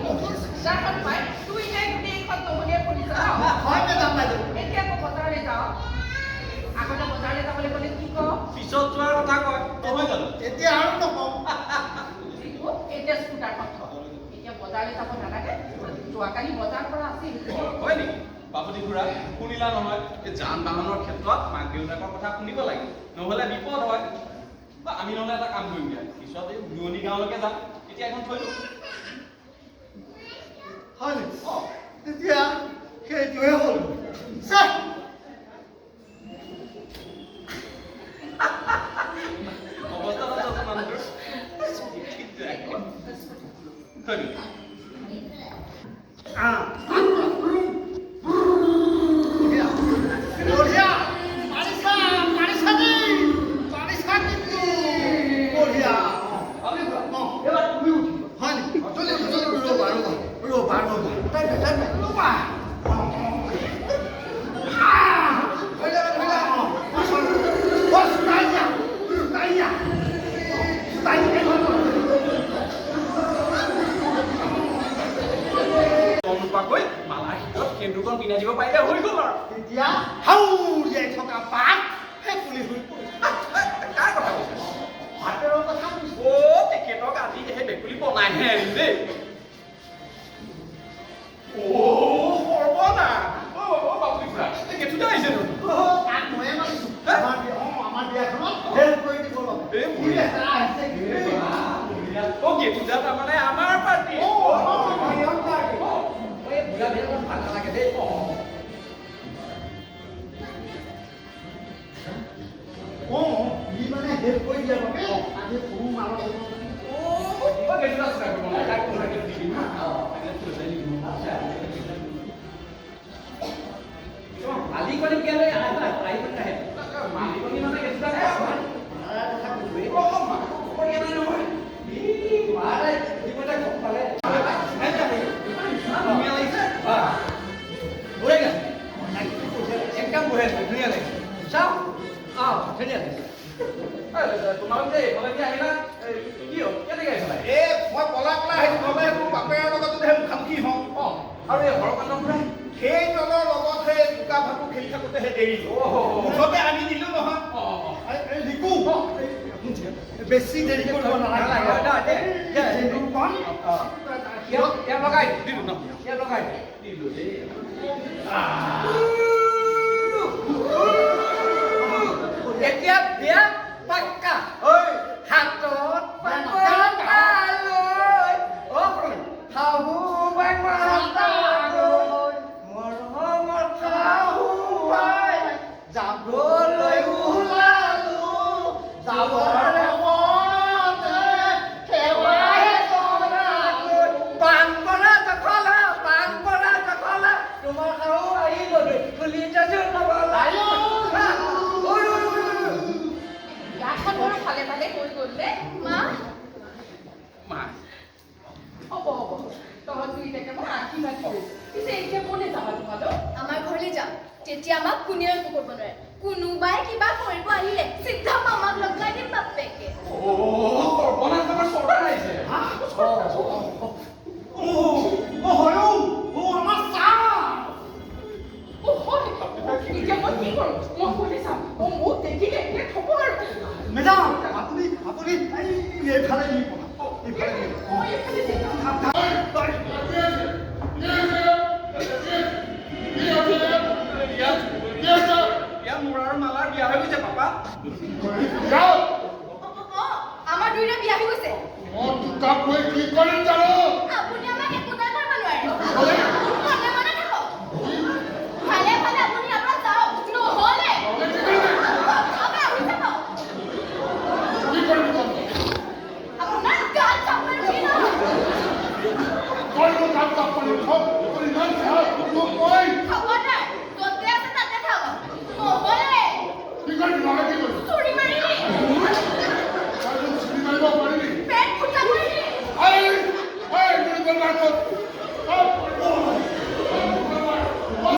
বহুত যাখন পাই তুই নাই গোটেইখন তমনিয়ে ফুৰিছ হয় মেডাম বাইদেউ এতিয়া আকৌ বজাৰলৈ যাওঁ আগতে বজাৰলৈ যাবলৈ গ'লে কি কওঁ পিছত যোৱাৰ কথা কয় নহয় জানো এতিয়া আৰু নকওঁ এতিয়া স্কুটাৰখন থ এতিয়া বজাৰলৈ যাব নালাগে যোৱাকালি বজাৰ কৰা আছিল হয় নেকি বাপুতি খুৰা শুনিলা নহয় এই যান বাহনৰ ক্ষেত্ৰত মাক দেউতাকৰ কথা শুনিব লাগে নহ'লে বিপদ হয় বা আমি নহ'লে এটা কাম কৰিম দিয়া পিছত এই নুৱনি গাঁৱলৈকে যাম এতিয়া এখন থৈ দিওঁ হয় নেকি তেতিয়া সেইটোৱে হ'ল অৱস্থা আছে মানুহটোৰ থৈ দিওঁ কেন্দুখন পিন্ধাই দিব পাৰিলে হৈ গ'ল আৰু এতিয়া হাউৰিয়াই থকা পাত সেই পুলি হৈ কাৰ কথা কৈছে ভাতৰ কথা কৈছো তেখেতক আজি সেই ভেকুলী বনাইহে আনিম দেই সৰ্বনা বাপুতি খুৰা কেঁচুতে আহিছে তাক ময়ে মাতিছো আমাৰ বিয়াখনত হেল্প কৰি দিব কেঁচুদা তাৰমানে আমাৰ পাৰ্টি ভাল নালাগে দেই ই মানে হেল্প কৰি দিয়া বাবে আজি সৰু মালৰ মালিকনি কেলৈ মালিকনি মানে কেঁচুদা তোমালোক যে এইফালে দি আহিলা কি হ'ল কেনেকৈ আহিছিলা মই পলা পলা আহিছো নহ'লে মোৰ বাপেৰৰ লগত যদি মুখামুখি হওঁ আৰু এই হৰকাণ্ডৰ পৰা সেই দলৰ লগত সেই বোকা ভাকু খেলি থাকোঁতে সেই দেৰিলো মুঠতে আনি দিলো নহয় লিখো বেছি দেৰি কৰিব নালাগে লগাই দিলো ন লগাই দিলো দেই এতিয়া বিয়া পাক্কা হাতত শাহু যাবলৈ ওলালো যাবৰে পান বনা জখলা তোমাৰ শাহু আহি গ'লো খুলি যাইছো ভালে ভালে হৈ গ'ল নে মা হ'ব তহঁত দুইটাকে মই আশীৰ্বাদ কৰিম পিছে এতিয়া ক'লৈ যাবা তোমালোক আমাৰ ঘৰলৈ যাম তেতিয়া আমাক কোনেও একো কৰিব নোৱাৰে কোনোবাই কিবা কৰিব আহিলে চিধা মামাক লগাই দিম বাপেকে এতিয়া মই কি কৰোঁ মই ক'লৈ চাম মোক দেখিলে এতিয়া থ'ব আৰু মেডাম আপুনি এইফালে নি মোৰ আৰু মালাৰ বিয়া হৈ গৈছে পাপা আমাৰ দুইটা বিয়া হৈ গৈছে মই দুটা কৈ কি কৰিম জানো